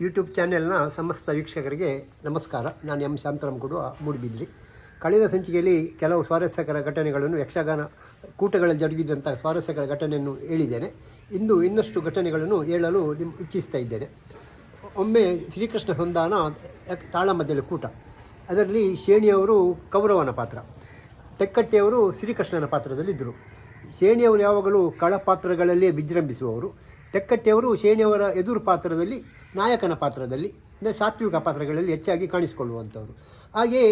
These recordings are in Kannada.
ಯೂಟ್ಯೂಬ್ ಚಾನೆಲ್ನ ಸಮಸ್ತ ವೀಕ್ಷಕರಿಗೆ ನಮಸ್ಕಾರ. ನಾನು ಎಂ ಶಾಂತರಾಮ್ ಕೊಡುವ ಮೂಡುಬಿದ್ರಿ. ಕಳೆದ ಸಂಚಿಕೆಯಲ್ಲಿ ಕೆಲವು ಸ್ವಾರಸ್ಯಕರ ಘಟನೆಗಳನ್ನು, ಯಕ್ಷಗಾನ ಕೂಟಗಳಲ್ಲಿ ಜರುಗಿದಂಥ ಸ್ವಾರಸ್ಯಕರ ಘಟನೆಯನ್ನು ಹೇಳಿದ್ದೇನೆ. ಇಂದು ಇನ್ನಷ್ಟು ಘಟನೆಗಳನ್ನು ಹೇಳಲು ಇಚ್ಛಿಸ್ತಾ ಇದ್ದೇನೆ. ಒಮ್ಮೆ ಶ್ರೀಕೃಷ್ಣ ಸಂಧಾನ ತಾಳಮದ್ದಳೆ ಕೂಟ, ಅದರಲ್ಲಿ ಶೇಣಿಯವರು ಕೌರವನ ಪಾತ್ರ, ತೆಕ್ಕಟ್ಟಿಯವರು ಶ್ರೀಕೃಷ್ಣನ ಪಾತ್ರದಲ್ಲಿದ್ದರು. ಶೇಣಿಯವರು ಯಾವಾಗಲೂ ಕಳ ಪಾತ್ರಗಳಲ್ಲೇ ವಿಜೃಂಭಿಸುವವರು. ತೆಕ್ಕಟ್ಟಿಯವರು ಶೇಣಿಯವರ ಎದುರು ಪಾತ್ರದಲ್ಲಿ, ನಾಯಕನ ಪಾತ್ರದಲ್ಲಿ, ಅಂದರೆ ಸಾತ್ವಿಕ ಪಾತ್ರಗಳಲ್ಲಿ ಹೆಚ್ಚಾಗಿ ಕಾಣಿಸಿಕೊಳ್ಳುವಂಥವರು. ಹಾಗೆಯೇ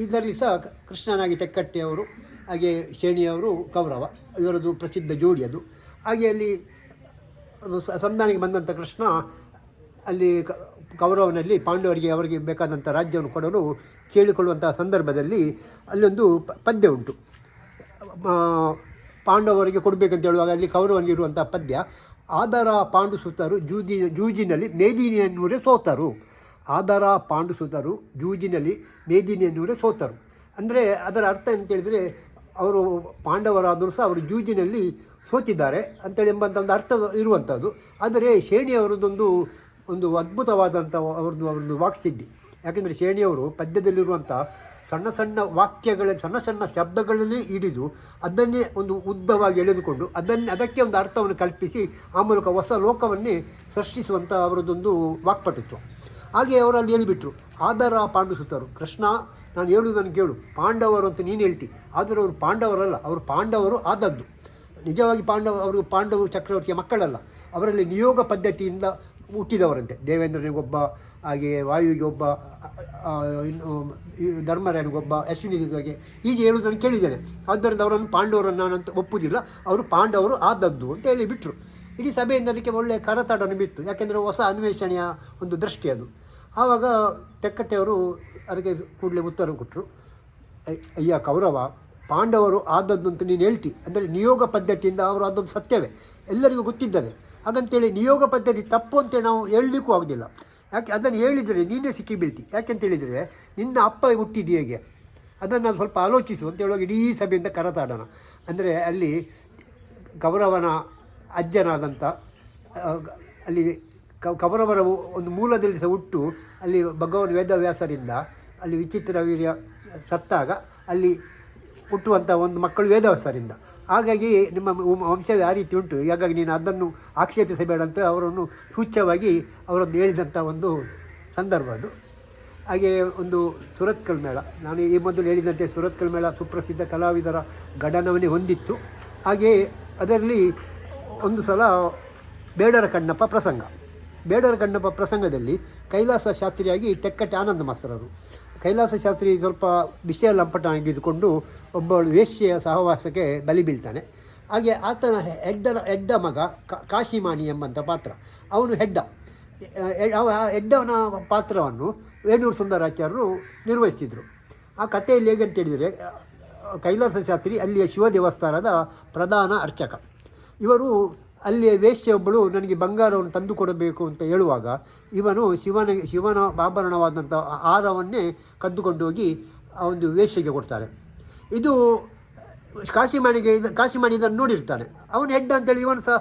ಇದರಲ್ಲಿ ಸಹ ಕೃಷ್ಣನಾಗಿ ತೆಕ್ಕಟ್ಟಿಯವರು, ಹಾಗೆ ಶೇಣಿಯವರು ಕೌರವ, ಇವರದು ಪ್ರಸಿದ್ಧ ಜೋಡಿ ಅದು. ಹಾಗೆ ಅಲ್ಲಿ ಸಂಧಾನಿಗೆ ಬಂದಂಥ ಕೃಷ್ಣ ಅಲ್ಲಿ ಕೌರವನಲ್ಲಿ ಪಾಂಡವರಿಗೆ ಅವರಿಗೆ ಬೇಕಾದಂಥ ರಾಜ್ಯವನ್ನು ಕೊಡಲು ಕೇಳಿಕೊಳ್ಳುವಂಥ ಸಂದರ್ಭದಲ್ಲಿ ಅಲ್ಲೊಂದು ಪದ್ಯ ಉಂಟು. ಪಾಂಡವರಿಗೆ ಕೊಡಬೇಕಂತ ಹೇಳುವಾಗ ಅಲ್ಲಿ ಕೌರವನಿಗಿರುವಂಥ ಪದ್ಯ, ಆದರ ಪಾಂಡುಸುತರು ಜೂಜಿನಲ್ಲಿ ಮೇದಿನಿಯನ್ನೂರೇ ಸೋತರು. ಆದರ ಪಾಂಡುಸುತರು ಜೂಜಿನಲ್ಲಿ ಮೇದಿನಿಯನ್ನೂರೇ ಸೋತರು ಅಂದರೆ ಅದರ ಅರ್ಥ ಅಂತೇಳಿದರೆ, ಅವರು ಪಾಂಡವರಾದರೂ ಸಹ ಅವರು ಜೂಜಿನಲ್ಲಿ ಸೋತಿದ್ದಾರೆ ಅಂತೇಳಿ ಎಂಬಂಥ ಒಂದು ಅರ್ಥ ಇರುವಂಥದ್ದು. ಆದರೆ ಶೇಣಿಯವರದೊಂದು ಅದ್ಭುತವಾದಂಥ ಅವರದ್ದು ವಾಕ್ಸಿದ್ಧಿ. ಯಾಕೆಂದರೆ ಶೇಣಿಯವರು ಪದ್ಯದಲ್ಲಿರುವಂಥ ಸಣ್ಣ ಸಣ್ಣ ಸಣ್ಣ ಸಣ್ಣ ಶಬ್ದಗಳಲ್ಲಿ ಹಿಡಿದು ಅದನ್ನೇ ಒಂದು ಉದ್ದವಾಗಿ ಎಳೆದುಕೊಂಡು ಅದಕ್ಕೆ ಒಂದು ಅರ್ಥವನ್ನು ಕಲ್ಪಿಸಿ ಆ ಮೂಲಕ ಹೊಸ ಲೋಕವನ್ನೇ ಸೃಷ್ಟಿಸುವಂಥ ಅವರದೊಂದು ವಾಕ್ಪಟುತ್ವ. ಹಾಗೆ ಅವರಲ್ಲಿ ಹೇಳಿಬಿಟ್ರು, ಆದರ ಪಾಂಡುಸುತರು, ಕೃಷ್ಣ ನಾನು ಹೇಳುವುದನ್ನು ಕೇಳು, ಪಾಂಡವರು ಅಂತ ನೀನು ಹೇಳ್ತಿ, ಆದರೆ ಅವರು ಪಾಂಡವರಲ್ಲ, ಅವರು ಪಾಂಡವರು ಆದದ್ದು. ನಿಜವಾಗಿ ಅವರು ಪಾಂಡವರು ಚಕ್ರವರ್ತಿಯ ಮಕ್ಕಳಲ್ಲ, ಅವರಲ್ಲಿ ನಿಯೋಗ ಪದ್ಧತಿಯಿಂದ ಹುಟ್ಟಿದವರಂತೆ. ದೇವೇಂದ್ರನಿಗೊಬ್ಬ, ಹಾಗೆ ವಾಯುವಿಗೆ ಒಬ್ಬ, ಇನ್ನು ಧರ್ಮರಾಯನಿಗೊಬ್ಬ, ಅಶ್ವಿನಿಗೆ, ಹೀಗೆ ಹೇಳುವುದನ್ನು ಕೇಳಿದ್ದೇನೆ. ಆದ್ದರಿಂದ ಅವರನ್ನು ಪಾಂಡವರನ್ನು ನಾನಂತ ಒಪ್ಪುವುದಿಲ್ಲ, ಅವರು ಪಾಂಡವರು ಆದದ್ದು ಅಂತ ಹೇಳಿಬಿಟ್ರು. ಇಡೀ ಸಭೆಯಿಂದ ಅದಕ್ಕೆ ಒಳ್ಳೆಯ ಕರತಾಡನ್ನು ಬಿತ್ತು. ಯಾಕೆಂದರೆ ಹೊಸ ಅನ್ವೇಷಣೆಯ ಒಂದು ದೃಷ್ಟಿ ಅದು. ಆವಾಗ ತೆಕ್ಕಟ್ಟೆಯವರು ಅದಕ್ಕೆ ಕೂಡಲೇ ಉತ್ತರ ಕೊಟ್ಟರು, ಅಯ್ಯ ಕೌರವ, ಪಾಂಡವರು ಆದದ್ದು ಅಂತ ನೀನು ಹೇಳ್ತಿ, ಅಂದರೆ ನಿಯೋಗ ಪದ್ಧತಿಯಿಂದ ಅವರು ಆದದ್ದು ಸತ್ಯವೇ, ಎಲ್ಲರಿಗೂ ಗೊತ್ತಿದ್ದಾರೆ. ಹಾಗಂತೇಳಿ ನಿಯೋಗ ಪದ್ಧತಿ ತಪ್ಪು ಅಂತೇಳಿ ನಾವು ಹೇಳಲಿಕ್ಕೂ ಆಗೋದಿಲ್ಲ. ಯಾಕೆ ಅದನ್ನು ಹೇಳಿದರೆ ನೀನೇ ಸಿಕ್ಕಿ ಬೀಳ್ತಿ. ಯಾಕೆಂತೇಳಿದರೆ ನಿನ್ನ ಅಪ್ಪ ಹುಟ್ಟಿದ್ದು ಹೇಗೆ, ಅದನ್ನು ಸ್ವಲ್ಪ ಆಲೋಚಿಸು ಅಂತ ಹೇಳುವಾಗ ಇಡೀ ಸಭೆಯಿಂದ ಕರತಾಡೋಣ. ಅಂದರೆ ಅಲ್ಲಿ ಕೌರವನ ಅಜ್ಜನಾದಂಥ ಅಲ್ಲಿ ಕೌರವರ ಒಂದು ಮೂಲದಲ್ಲಿ ಸಹ ಹುಟ್ಟು ಅಲ್ಲಿ ಭಗವಾನ್ ವೇದವ್ಯಾಸರಿಂದ ಅಲ್ಲಿ ವಿಚಿತ್ರ ವೀರ್ಯ ಸತ್ತಾಗ ಅಲ್ಲಿ ಹುಟ್ಟುವಂಥ ಒಂದು ಮಕ್ಕಳು ವೇದವ್ಯಾಸರಿಂದ. ಹಾಗಾಗಿ ನಿಮ್ಮ ವಂಶವೇ ಆ ರೀತಿ ಉಂಟು, ಹಾಗಾಗಿ ನೀನು ಅದನ್ನು ಆಕ್ಷೇಪಿಸಬೇಡ ಅಂತ ಅವರನ್ನು ಸೂಚ್ಯವಾಗಿ ಅವರನ್ನು ಹೇಳಿದಂಥ ಒಂದು ಸಂದರ್ಭ ಅದು. ಹಾಗೆ ಒಂದು ಸುರತ್ಕಲ್ ಮೇಳ, ನಾನು ಈ ಮೊದಲು ಹೇಳಿದಂತೆ ಸುರತ್ಕಲ್ ಮೇಳ ಸುಪ್ರಸಿದ್ಧ ಕಲಾವಿದರ ಗಡನವನ್ನೇ ಹೊಂದಿತ್ತು. ಹಾಗೆಯೇ ಅದರಲ್ಲಿ ಒಂದು ಸಲ ಬೇಡರ ಕಣ್ಣಪ್ಪ ಪ್ರಸಂಗದಲ್ಲಿ ಕೈಲಾಸ ಶಾಸ್ತ್ರಿಯಾಗಿ ತೆಕ್ಕಟ್ಟೆ ಆನಂದ ಮಾಸ್ತರರು. ಕೈಲಾಸ ಶಾಸ್ತ್ರಿ ಸ್ವಲ್ಪ ವಿಷಯ ಲಂಪಟನಾಗಿದ್ದುಕೊಂಡು ಒಬ್ಬಳು ವೇಶ್ಯೆಯ ಸಹವಾಸಕ್ಕೆ ಬಲಿ ಬೀಳ್ತಾನೆ. ಹಾಗೆ ಆತನ ಹೆಡ್ಡ ಮಗ ಕಾಶಿಮಾಣಿ ಎಂಬಂಥ ಪಾತ್ರ, ಅವನು ಹೆಡ್ಡವನ ಪಾತ್ರವನ್ನು ವೇಣೂರು ಸುಂದರಾಚಾರ್ಯರು ನಿರ್ವಹಿಸ್ತಿದ್ರು. ಆ ಕಥೆಯಲ್ಲಿ ಹೇಗಂತ ಹೇಳಿದರೆ, ಕೈಲಾಸ ಶಾಸ್ತ್ರಿ ಅಲ್ಲಿಯ ಶಿವ ದೇವಸ್ಥಾನದ ಪ್ರಧಾನ ಅರ್ಚಕ. ಇವರು ಅಲ್ಲಿಯ ವೇಶ್ಯೆಯೊಬ್ಬಳು ನನಗೆ ಬಂಗಾರವನ್ನು ತಂದು ಕೊಡಬೇಕು ಅಂತ ಹೇಳುವಾಗ ಇವನು ಶಿವನ ಆಭರಣವಾದಂಥ ಹಾರವನ್ನೇ ಕದ್ದುಕೊಂಡು ಹೋಗಿ ಆ ಒಂದು ವೇಶ್ಯೆಗೆ ಕೊಡ್ತಾರೆ. ಇದು ಕಾಶಿಮಾಣಿ ಇದನ್ನು ನೋಡಿರ್ತಾನೆ. ಅವನು ಹೆಡ್ ಅಂತೇಳಿ ಇವನು ಸಹ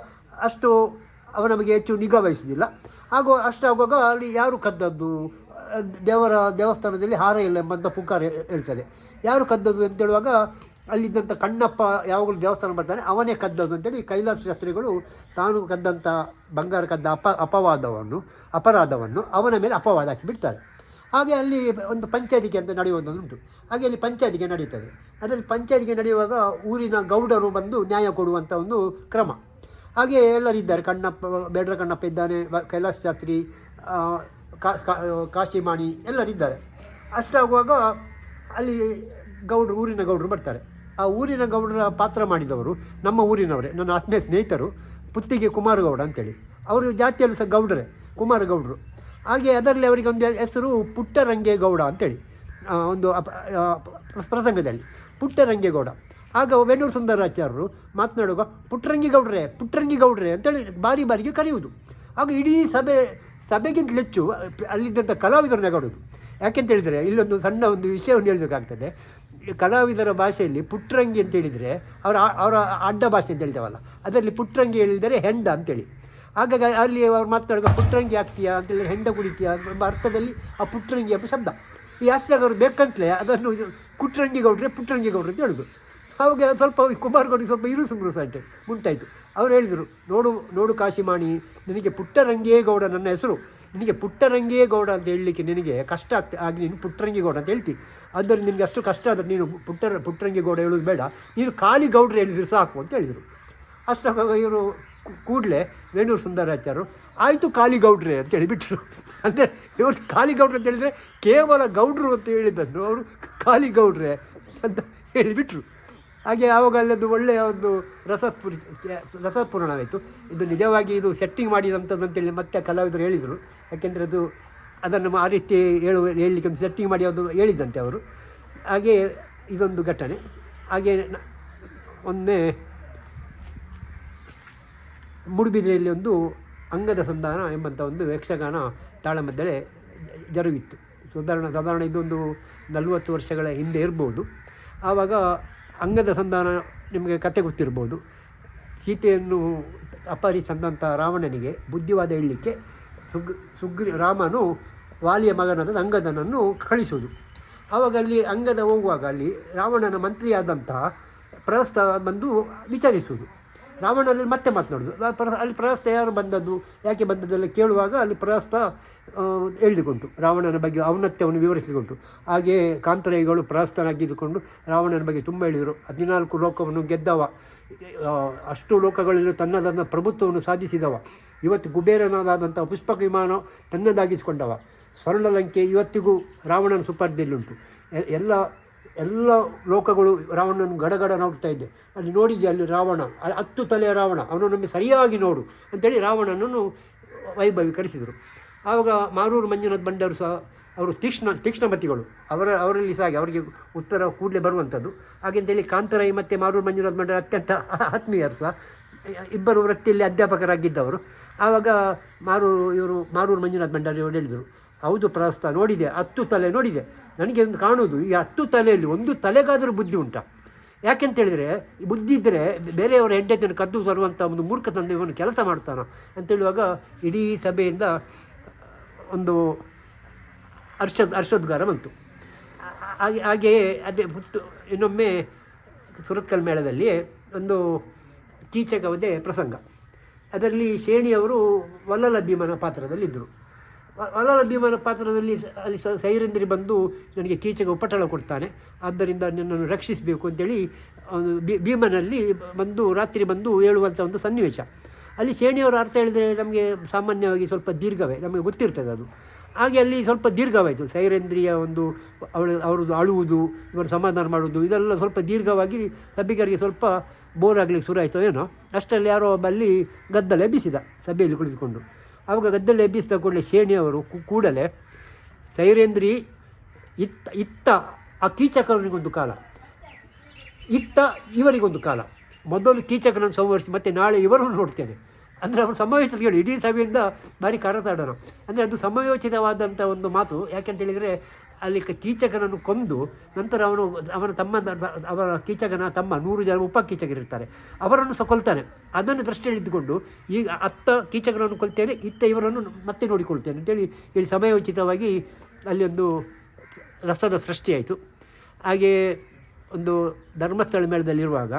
ಅಷ್ಟು ಅವನ ಬಗ್ಗೆ ಹೆಚ್ಚು ನಿಗಾ ವಹಿಸೋದಿಲ್ಲ. ಅಷ್ಟಾಗುವಾಗ ಅಲ್ಲಿ ಯಾರು ಕದ್ದದ್ದು, ದೇವಸ್ಥಾನದಲ್ಲಿ ಹಾರ ಇಲ್ಲ ಎಂಬಂಥ ಪುಕಾರ ಹೇಳ್ತದೆ. ಯಾರು ಕದ್ದದ್ದು ಅಂತೇಳುವಾಗ ಅಲ್ಲಿದ್ದಂಥ ಕಣ್ಣಪ್ಪ ಯಾವಾಗಲೂ ದೇವಸ್ಥಾನ ಬರ್ತಾನೆ, ಅವನೇ ಕದ್ದದು ಅಂತೇಳಿ ಕೈಲಾಸ ಶಾಸ್ತ್ರಿಗಳು ತಾನು ಕದ್ದಂಥ ಬಂಗಾರ ಕದ್ದ ಅಪರಾಧವನ್ನು ಅವನ ಮೇಲೆ ಅಪವಾದ ಹಾಕಿ ಬಿಡ್ತಾರೆ. ಹಾಗೆ ಅಲ್ಲಿ ಒಂದು ಪಂಚಾಯಿತಿಗೆ ಅಂತ ನಡೆಯುವುದೊಂದುಂಟು. ಹಾಗೆ ಅಲ್ಲಿ ಪಂಚಾಯಿತಿಗೆ ನಡೀತದೆ. ಅದರಲ್ಲಿ ಪಂಚಾಯಿತಿಗೆ ನಡೆಯುವಾಗ ಊರಿನ ಗೌಡರು ಬಂದು ನ್ಯಾಯ ಕೊಡುವಂಥ ಒಂದು ಕ್ರಮ. ಹಾಗೆ ಎಲ್ಲರಿದ್ದಾರೆ, ಬೇಡರ ಕಣ್ಣಪ್ಪ ಇದ್ದಾನೆ, ಕೈಲಾಸ ಶಾಸ್ತ್ರಿ, ಕಾಶಿಮಾಣಿ ಎಲ್ಲರಿದ್ದಾರೆ. ಅಷ್ಟಾಗುವಾಗ ಅಲ್ಲಿ ಊರಿನ ಗೌಡರು ಬರ್ತಾರೆ. ಆ ಊರಿನ ಗೌಡರ ಪಾತ್ರ ಮಾಡಿದವರು ನಮ್ಮ ಊರಿನವರೇ, ನನ್ನ ಆತ್ಮೀಯ ಸ್ನೇಹಿತರು, ಪುತ್ತಿಗೆ ಕುಮಾರಗೌಡ ಅಂತೇಳಿ. ಅವರು ಜಾತಿಯಲ್ಲಿ ಸಹ ಗೌಡರೇ, ಕುಮಾರಗೌಡರು. ಹಾಗೆ ಅದರಲ್ಲಿ ಅವರಿಗೆ ಒಂದು ಹೆಸರು ಪುಟ್ಟರಂಗೇಗೌಡ ಅಂತೇಳಿ ಒಂದು ಪ್ರಸಂಗದಲ್ಲಿ ಪುಟ್ಟರಂಗೇಗೌಡ. ಆಗ ವೇಣೂರು ಸುಂದರಾಚಾರ್ಯರು ಮಾತನಾಡುವಾಗ ಪುಟ್ಟರಂಗಿಗೌಡ್ರೆ ಅಂತೇಳಿ ಬಾರಿಗೆ ಕರೆಯುವುದು. ಆಗ ಇಡೀ ಸಭೆಗಿಂತ ಹೆಚ್ಚು ಅಲ್ಲಿದ್ದಂಥ ಕಲಾವಿದರು ನಗಾಡೋದು. ಯಾಕೆಂತೇಳಿದರೆ ಇಲ್ಲೊಂದು ಸಣ್ಣ ಒಂದು ವಿಷಯವನ್ನು ಹೇಳಬೇಕಾಗ್ತದೆ. ಕಲಾವಿದರ ಭಾಷೆಯಲ್ಲಿ ಪುಟ್ರಂಗಿ ಅಂತೇಳಿದರೆ ಅವರ ಅಡ್ಡ ಭಾಷೆ ಅಂತ ಹೇಳ್ತೇವಲ್ಲ, ಅದರಲ್ಲಿ ಪುಟ್ರಂಗಿ ಹೇಳಿದರೆ ಹೆಂಡ ಅಂತೇಳಿ. ಹಾಗಾಗಿ ಅಲ್ಲಿ ಅವ್ರು ಮಾತನಾಡುವಾಗ ಪುಟ್ರಂಗಿ ಆಗ್ತೀಯಾ ಅಂತೇಳಿ ಹೆಂಡ ಕುಡಿತೀಯಾ ಎಂಬ ಅರ್ಥದಲ್ಲಿ ಆ ಪುಟ್ರಂಗಿ ಎಂಬ ಶಬ್ದ. ಈ ಹಾಸ್ಯಾಗ ಅವರು ಬೇಕಂತಲೇ ಅದನ್ನು ಕುಟ್ರಂಗಿ ಗೌಡ್ರೆ ಪುಟ್ರಂಗಿ ಗೌಡ್ರೆ ಅಂತ ಹೇಳೋದು. ಅವಾಗ ಸ್ವಲ್ಪ ಕುಮಾರಗೌಡರಿಗೆ ಸ್ವಲ್ಪ ಇರುಸುಂಟೆ ಉಂಟಾಯಿತು. ಅವ್ರು ಹೇಳಿದರು, ನೋಡು ಕಾಶಿಮಾಣಿ, ನಿನಗೆ ಪುಟ್ಟರಂಗೇಗೌಡ ನನ್ನ ಹೆಸರು, ನಿನಗೆ ಪುಟ್ಟರಂಗೇಗೌಡ ಅಂತ ಹೇಳಲಿಕ್ಕೆ ನಿನಗೆ ಕಷ್ಟ ಆಗಿ ನೀನು ಪುಟ್ಟರಂಗೇಗೌಡ ಅಂತ ಹೇಳ್ತಿ. ಆದ್ದರಿಂದ ನಿನಗೆ ಅಷ್ಟು ಕಷ್ಟ ಆದರೆ ನೀನು ಪುಟ್ಟರಂಗೇಗೌಡ ಹೇಳೋದು ಬೇಡ, ನೀನು ಖಾಲಿ ಗೌಡ್ರೆ ಹೇಳಿದ್ರು ಸಾಕು ಅಂತ ಹೇಳಿದರು. ಅಷ್ಟಾಗ ಇವರು ಕೂಡಲೇ ವೇಣೂರು ಸುಂದರಾಚಾರ್ಯರು ಆಯಿತು ಖಾಲಿ ಗೌಡ್ರೆ ಅಂತ ಹೇಳಿಬಿಟ್ರು. ಅಂದರೆ ಇವರು ಖಾಲಿ ಗೌಡ್ರೆ ಅಂತ ಹೇಳಿದರೆ ಕೇವಲ ಗೌಡ್ರು ಅಂತ ಹೇಳಿದ್ದನ್ನು ಅವರು ಖಾಲಿ ಗೌಡ್ರೆ ಅಂತ ಹೇಳಿಬಿಟ್ರು. ಹಾಗೆ ಆವಾಗ ಅಲ್ಲದು ಒಳ್ಳೆಯ ಒಂದು ರಸಪೂರ್ಣವಾಯಿತು. ಇದು ನಿಜವಾಗಿ ಇದು ಸೆಟ್ಟಿಂಗ್ ಮಾಡಿದಂಥದ್ದು ಅಂತೇಳಿ ಮತ್ತೆ ಕಲಾವಿದರು ಹೇಳಿದರು. ಯಾಕೆಂದರೆ ಅದನ್ನು ಆ ರೀತಿ ಹೇಳಲಿಕ್ಕೆ ಒಂದು ಸೆಟ್ಟಿಂಗ್ ಮಾಡಿ ಅದು ಹೇಳಿದ್ದಂತೆ ಅವರು. ಹಾಗೆ ಇದೊಂದು ಘಟನೆ. ಹಾಗೆ ಒಮ್ಮೆ ಮೂಡುಬಿದಿರೆಯಲ್ಲಿ ಒಂದು ಅಂಗದ ಸಂಧಾನ ಎಂಬಂಥ ಒಂದು ಯಕ್ಷಗಾನ ತಾಳಮದ್ದಳೆ ಜರುಗಿತ್ತು. ಸಾಧಾರಣ ಇದೊಂದು 40 ವರ್ಷಗಳ ಹಿಂದೆ ಇರ್ಬೋದು. ಆವಾಗ ಅಂಗದ ಸಂಧಾನ ನಿಮಗೆ ಕತೆ ಗೊತ್ತಿರ್ಬೋದು. ಸೀತೆಯನ್ನು ಅಪಹರಿಸಿದಂಥ ರಾವಣನಿಗೆ ಬುದ್ಧಿವಾದ ಹೇಳಲಿಕ್ಕೆ ರಾಮನು ವಾಲಿಯ ಮಗನಾದ ಅಂಗದನನ್ನು ಕಳಿಸೋದು. ಆವಾಗ ಅಲ್ಲಿ ಅಂಗದ ಹೋಗುವಾಗ ಅಲ್ಲಿ ರಾವಣನ ಮಂತ್ರಿಯಾದಂತಹ ಪ್ರಹಸ್ತ ಬಂದು ವಿಚಾರಿಸುವುದು. ರಾವಣನಲ್ಲಿ ಮತ್ತೆ ಮಾತನಾಡೋದು. ಅಲ್ಲಿ ಪ್ರಹಸ್ತ ಯಾರು ಬಂದದ್ದು, ಯಾಕೆ ಬಂದದ್ದೆಲ್ಲ ಕೇಳುವಾಗ ಅಲ್ಲಿ ಪ್ರಹಸ್ತ ಹೇಳಿದುಕೊಂಡು ರಾವಣನ ಬಗ್ಗೆ ಔನ್ನತ್ಯವನ್ನು ವಿವರಿಸಿಕೊಂಡು, ಹಾಗೆ ಕಾಂತರಾಯಿಗಳು ಪ್ರಹಸ್ತನಾಗಿದ್ದುಕೊಂಡು ರಾವಣನ ಬಗ್ಗೆ ತುಂಬ ಹೇಳಿದರು. 14 ಲೋಕವನ್ನು ಗೆದ್ದವ, ಅಷ್ಟು ಲೋಕಗಳಲ್ಲಿ ತನ್ನದನ್ನು ಪ್ರಭುತ್ವವನ್ನು ಸಾಧಿಸಿದವ, ಇವತ್ತು ಕುಬೇರನಾದಂಥ ಪುಷ್ಪಕ ವಿಮಾನ ತನ್ನದಾಗಿಸಿಕೊಂಡವ, ಸ್ವರ್ಣಲಂಕೆ ಇವತ್ತಿಗೂ ರಾವಣನ ಸುಪರ್ದಿಯಲ್ಲುಂಟು. ಎಲ್ಲ ಲೋಕಗಳು ರಾವಣನನ್ನು ಗಡಗಡ ನೋಡ್ತಾ ಇದ್ದೆ. ಅಲ್ಲಿ ನೋಡಿದ್ದೆ, ಅಲ್ಲಿ ರಾವಣ 10 ತಲೆಯ ರಾವಣ, ಅವನನ್ನು ಸರಿಯಾಗಿ ನೋಡು ಅಂತೇಳಿ ರಾವಣನನ್ನು ವೈಭವೀಕರಿಸಿದರು. ಆವಾಗ ಮಾರೂರು ಮಂಜುನಾಥ ಭಂಡಾರು ಸಹ ಅವರು ತೀಕ್ಷ್ಣಮತಿಗಳು, ಅವರಲ್ಲಿ ಸಹ ಅವರಿಗೆ ಉತ್ತರ ಕೂಡಲೇ ಬರುವಂಥದ್ದು. ಹಾಗೆಂತೇಳಿ ಕಾಂತರಾಯಿ ಮತ್ತು ಮಾರೂರು ಮಂಜುನಾಥ ಭಂಡಾರ ಅತ್ಯಂತ ಆತ್ಮೀಯರು ಸಹ, ಇಬ್ಬರು ವೃತ್ತಿಯಲ್ಲಿ ಅಧ್ಯಾಪಕರಾಗಿದ್ದವರು. ಆವಾಗ ಮಾರೂರು ಮಂಜುನಾಥ ಭಂಡಾರಿ ಅವರು ಹೇಳಿದರು, ಹೌದು ಪ್ರಹಸ್ತ, ನೋಡಿದೆ, 10 ತಲೆ ನೋಡಿದೆ. ನನಗೆ ಒಂದು ಕಾಣುವುದು, ಈ 10 ತಲೆಯಲ್ಲಿ ಒಂದು ತಲೆಗಾದರೂ ಬುದ್ಧಿ ಉಂಟಾ? ಯಾಕೆಂತೇಳಿದರೆ ಬುದ್ಧಿ ಇದ್ದರೆ ಬೇರೆಯವರ ಹೆಂಡತಿಯನ್ನು ಕದ್ದು ತರುವಂಥ ಒಂದು ಮೂರ್ಖ ತಂದೆ ಇವನು ಕೆಲಸ ಮಾಡ್ತಾನೆ ಅಂತೇಳುವಾಗ ಇಡೀ ಸಭೆಯಿಂದ ಒಂದು ಹರ್ಷೋದ್ಗಾರ ಬಂತು. ಹಾಗೆಯೇ ಇನ್ನೊಮ್ಮೆ ಸುರತ್ಕಲ್ ಮೇಳದಲ್ಲಿ ಒಂದು ಕೀಚಕವಧೆ ಪ್ರಸಂಗ. ಅದರಲ್ಲಿ ಶೇಣಿಯವರು ವಲ್ಲಲ ಭೀಮನ ಪಾತ್ರದಲ್ಲಿದ್ದರು. ವಲ್ಲಲ ಭೀಮನ ಪಾತ್ರದಲ್ಲಿ ಅಲ್ಲಿ ಸೈರಂದ್ರಿ ಬಂದು ನನಗೆ ಕೀಚಕ ಉಪಟಳ ಕೊಡ್ತಾನೆ, ಆದ್ದರಿಂದ ನನ್ನನ್ನು ರಕ್ಷಿಸಬೇಕು ಅಂತೇಳಿ ಭೀಮನಲ್ಲಿ ರಾತ್ರಿ ಬಂದು ಹೇಳುವಂಥ ಒಂದು ಸನ್ನಿವೇಶ. ಅಲ್ಲಿ ಶೇಣಿಯವರ ಅರ್ಥ ಹೇಳಿದರೆ ನಮಗೆ ಸಾಮಾನ್ಯವಾಗಿ ಸ್ವಲ್ಪ ದೀರ್ಘವೇ, ನಮಗೆ ಗೊತ್ತಿರ್ತದೆ ಅದು. ಹಾಗೆ ಅಲ್ಲಿ ಸ್ವಲ್ಪ ದೀರ್ಘವಾಯಿತು. ಸೈರೇಂದ್ರಿಯ ಅವ್ರದ್ದು ಅಳುವುದು, ಇವರು ಸಮಾಧಾನ ಮಾಡುವುದು, ಇದೆಲ್ಲ ಸ್ವಲ್ಪ ದೀರ್ಘವಾಗಿ ಸಭಿಕರಿಗೆ ಸ್ವಲ್ಪ ಬೋರ್ ಆಗಲಿಕ್ಕೆ ಶುರುವಾಯಿತು ಏನೋ. ಅಷ್ಟರಲ್ಲಿ ಯಾರೋ ಒಬ್ಬ ಅಲ್ಲಿ ಗದ್ದಲ ಎಬ್ಬಿಸಿದ ಸಭೆಯಲ್ಲಿ ಕುಳಿತುಕೊಂಡು. ಆವಾಗ ಗದ್ದಲ ಎಬ್ಬಿಸಿದ ಕೂಡಲೇ ಶೇಣಿಯವರು ಕೂಡಲೇ ಸೈರೇಂದ್ರಿ ಇತ್ತ ಆ ಕೀಚಕನಿಗೊಂದು ಕಾಲ, ಇತ್ತ ಇವರಿಗೊಂದು ಕಾಲ, ಮೊದಲು ಕೀಚಕನನ್ನು ಸಂವರಿಸಿ ಮತ್ತು ನಾಳೆ ಇವರನ್ನು ನೋಡ್ತೇನೆ ಅಂದರೆ ಅವರು ಸಮಯೋಚಿತಗಳು ಇಡೀ ಸಭೆಯಿಂದ ಭಾರಿ ಕರತಾಡೋಣ. ಅಂದರೆ ಅದು ಸಮಯೋಚಿತವಾದಂಥ ಒಂದು ಮಾತು. ಯಾಕೆಂತೇಳಿದರೆ ಅಲ್ಲಿ ಕೀಚಕನನ್ನು ಕೊಂದು ನಂತರ ಅವರ ಕೀಚಕನ ತಮ್ಮ 100 ಜನ ಕೀಚಕರಿರ್ತಾರೆ, ಅವರನ್ನು ಸಹ ಕೊಲ್ತಾನೆ. ಅದನ್ನು ದೃಷ್ಟಿಯಲ್ಲಿದ್ದುಕೊಂಡು ಈಗ ಅತ್ತ ಕೀಚಕನನ್ನು ಕೊಲ್ತೇನೆ, ಇತ್ತ ಇವರನ್ನು ಮತ್ತೆ ನೋಡಿಕೊಳ್ತೇನೆ ಅಂತೇಳಿ ಹೇಳಿ ಸಮಯೋಚಿತವಾಗಿ ಅಲ್ಲಿ ಒಂದು ರಸದ ಸೃಷ್ಟಿಯಾಯಿತು. ಹಾಗೆ ಒಂದು ಧರ್ಮಸ್ಥಳ ಮೇಳದಲ್ಲಿರುವಾಗ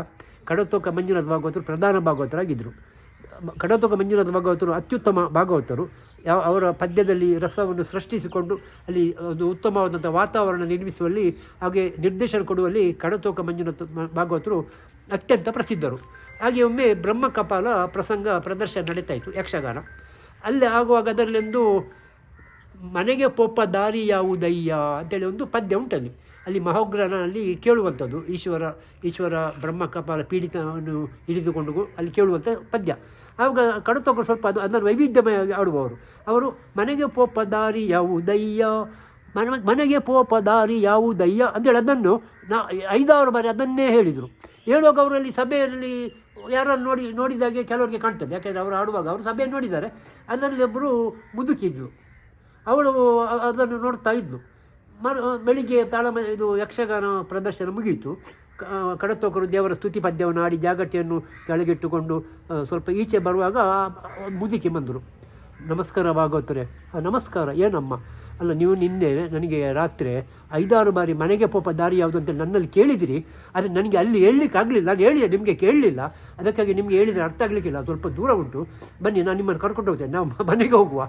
ಕಡತೋಕ ಮಂಜುನಾಥ ಭಾಗವತರು ಪ್ರಧಾನ ಭಾಗವತರಾಗಿದ್ದರು. ಕಡತೋಕ ಮಂಜುನಾಥ ಭಾಗವತರು ಅತ್ಯುತ್ತಮ ಭಾಗವತರು. ಅವರ ಪದ್ಯದಲ್ಲಿ ರಸವನ್ನು ಸೃಷ್ಟಿಸಿಕೊಂಡು ಅಲ್ಲಿ ಒಂದು ಉತ್ತಮವಾದಂಥ ವಾತಾವರಣ ನಿರ್ಮಿಸುವಲ್ಲಿ ಹಾಗೆ ನಿರ್ದೇಶನ ಕೊಡುವಲ್ಲಿ ಕಡತೋಕ ಮಂಜುನಾಥ ಭಾಗವತರು ಅತ್ಯಂತ ಪ್ರಸಿದ್ಧರು. ಹಾಗೆ ಒಮ್ಮೆ ಬ್ರಹ್ಮಕಪಾಲ ಪ್ರದರ್ಶನ ನಡೀತಾಯಿತು, ಯಕ್ಷಗಾನ. ಅಲ್ಲಿ ಆಗುವಾಗ ಅದರಲ್ಲೊಂದು ಮನೆಗೆ ಪೋಪ ದಾರಿ ಯಾವುದಯ್ಯ ಅಂತೇಳಿ ಒಂದು ಪದ್ಯ ಉಂಟಲ್ಲಿ. ಅಲ್ಲಿ ಮಹೋಗ್ರನಲ್ಲಿ ಕೇಳುವಂಥದ್ದು, ಈಶ್ವರ ಬ್ರಹ್ಮಕಪಾಲ ಪೀಡಿತವನ್ನು ಹಿಡಿದುಕೊಂಡು ಅಲ್ಲಿ ಕೇಳುವಂಥ ಪದ್ಯ. ಆವಾಗ ಕಡತೋಕರು ಸ್ವಲ್ಪ ಅದನ್ನು ವೈವಿಧ್ಯಮಯವಾಗಿ ಆಡುವವರು. ಅವರು ಮನೆಗೆ ಪೋಪ ದಾರಿ ಯಾವುದಯ್ಯ, ಮನೆಗೆ ಪೋಪ ದಾರಿ ಯಾವುದಯ್ಯ ಅಂತೇಳಿ ಅದನ್ನು 5-6 ಬಾರಿ ಅದನ್ನೇ ಹೇಳಿದರು. ಹೇಳುವಾಗ ಅವರಲ್ಲಿ ಸಭೆಯಲ್ಲಿ ಯಾರನ್ನು ನೋಡಿದಾಗೆ ಕೆಲವರಿಗೆ ಕಾಣ್ತದೆ. ಯಾಕೆಂದರೆ ಅವರು ಆಡುವಾಗ ಅವರು ಸಭೆಯನ್ನು ನೋಡಿದ್ದಾರೆ. ಅದರಲ್ಲಿ ಒಬ್ಬರು ಮುದುಕಿದ್ಲು, ಅವಳು ಅದನ್ನು ನೋಡ್ತಾ ಇದ್ಲು. ಬೆಳಿಗ್ಗೆ ಇದು ಯಕ್ಷಗಾನ ಪ್ರದರ್ಶನ ಮುಗಿಯಿತು. ಕಡತೋಕರು ದೇವರ ಸ್ತುತಿ ಪದ್ಯವನ್ನು ಆಡಿ ಜಾಗಟೆಯನ್ನು ಕೆಳಗಿಟ್ಟುಕೊಂಡು ಸ್ವಲ್ಪ ಈಚೆ ಬರುವಾಗ ಮುದುಕಿ ಬಂದರು. ನಮಸ್ಕಾರ ಭಾಗವತರೆ. ನಮಸ್ಕಾರ, ಏನಮ್ಮ? ಅಲ್ಲ, ನೀವು ನಿನ್ನೆ ನನಗೆ ರಾತ್ರಿ 5-6 ಬಾರಿ ಮನೆಗೆ ಪೋಪ ದಾರಿ ಯಾವುದು ಅಂತೇಳಿ ನನ್ನಲ್ಲಿ ಕೇಳಿದಿರಿ. ಆದರೆ ನನಗೆ ಅಲ್ಲಿ ಹೇಳಲಿಕ್ಕೆ ಆಗಲಿಲ್ಲ. ನಾನು ಹೇಳಿದೆ, ನಿಮಗೆ ಕೇಳಲಿಲ್ಲ. ಅದಕ್ಕಾಗಿ ನಿಮಗೆ ಹೇಳಿದರೆ ಅರ್ಥ ಆಗಲಿಕ್ಕಿಲ್ಲ, ಸ್ವಲ್ಪ ದೂರ ಉಂಟು, ಬನ್ನಿ ನಾನು ನಿಮ್ಮನ್ನು ಕರ್ಕೊಂಡು ಹೋಗ್ತೇನೆ, ನಾವು ಮನೆಗೆ ಹೋಗುವ.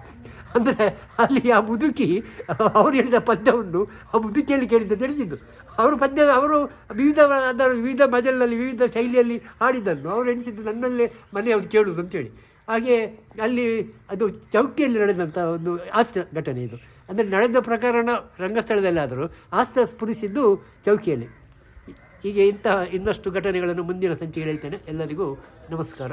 ಅಂದರೆ ಅಲ್ಲಿ ಆ ಮುದುಕಿ ಅವರು ಹೇಳಿದ ಪದ್ಯವನ್ನು ಆ ಮುದುಕಿಯಲ್ಲಿ ಕೇಳಿದ್ದ ತಿಳಿಸಿದ್ದು. ಅವರು ಪದ್ಯ ಅವರು ವಿವಿಧ ಮಜಲಿನಲ್ಲಿ ವಿವಿಧ ಶೈಲಿಯಲ್ಲಿ ಹಾಡಿದ್ದನ್ನು ಅವರು ಎಣಿಸಿದ್ದು ನನ್ನಲ್ಲೇ ಮನೆಯವರು ಕೇಳುವುದು ಅಂತೇಳಿ. ಹಾಗೆ ಅಲ್ಲಿ ಅದು ಚೌಕಿಯಲ್ಲಿ ನಡೆದಂಥ ಒಂದು ಹಾಸ್ಯ ಘಟನೆ ಇದು. ಅಂದರೆ ನಡೆದ ಪ್ರಕರಣ ರಂಗಸ್ಥಳದಲ್ಲಾದರೂ ಹಾಸ್ಯ ಸ್ಫುರಿಸಿದ್ದು ಚೌಕಿಯಲ್ಲಿ. ಹೀಗೆ ಇಂತಹ ಇನ್ನಷ್ಟು ಘಟನೆಗಳನ್ನು ಮುಂದಿನ ಸಂಚಿಕೆ ಹೇಳ್ತೇನೆ. ಎಲ್ಲರಿಗೂ ನಮಸ್ಕಾರ.